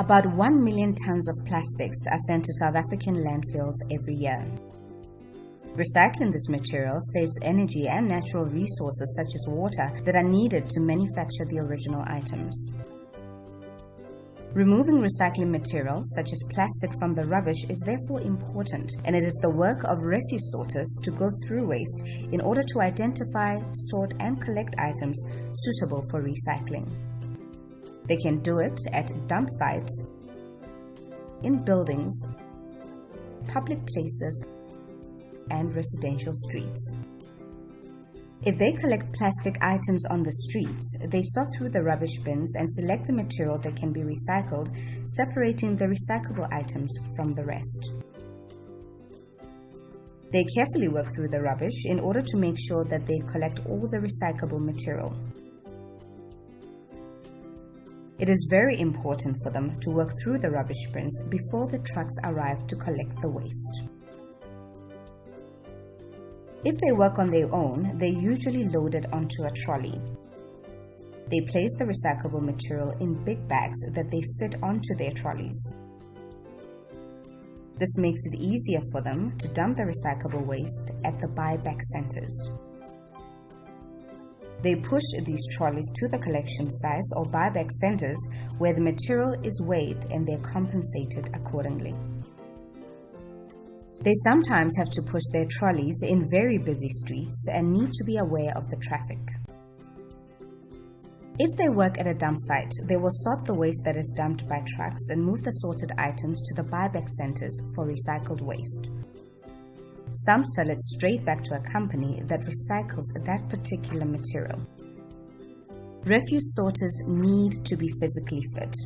About 1 million tons of plastics are sent to South African landfills every year. Recycling this material saves energy and natural resources such as water that are needed to manufacture the original items. Removing recycling material, such as plastic, from the rubbish is therefore important, and it is the work of refuse sorters to go through waste in order to identify, sort, and collect items suitable for recycling. They can do it at dump sites, in buildings, public places, and residential streets. If they collect plastic items on the streets, they sort through the rubbish bins and select the material that can be recycled, separating the recyclable items from the rest. They carefully work through the rubbish in order to make sure that they collect all the recyclable material. It is very important for them to work through the rubbish bins before the trucks arrive to collect the waste. If they work on their own, they usually load it onto a trolley. They place the recyclable material in big bags that they fit onto their trolleys. This makes it easier for them to dump the recyclable waste at the buyback centers. They push these trolleys to the collection sites or buyback centers where the material is weighed and they're compensated accordingly. They sometimes have to push their trolleys in very busy streets and need to be aware of the traffic. If they work at a dump site, they will sort the waste that is dumped by trucks and move the sorted items to the buyback centers for recycled waste. Some sell it straight back to a company that recycles that particular material. Refuse sorters need to be physically fit.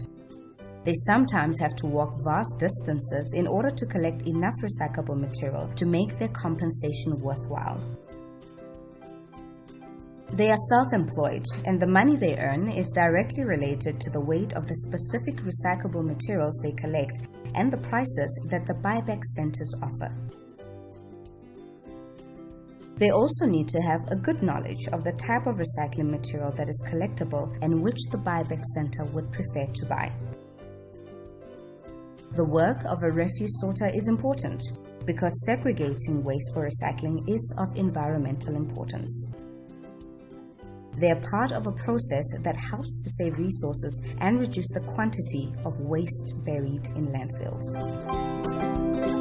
They sometimes have to walk vast distances in order to collect enough recyclable material to make their compensation worthwhile. They are self-employed, and the money they earn is directly related to the weight of the specific recyclable materials they collect and the prices that the buyback centers offer. They also need to have a good knowledge of the type of recycling material that is collectible and which the buyback center would prefer to buy. The work of a refuse sorter is important because segregating waste for recycling is of environmental importance. They are part of a process that helps to save resources and reduce the quantity of waste buried in landfills.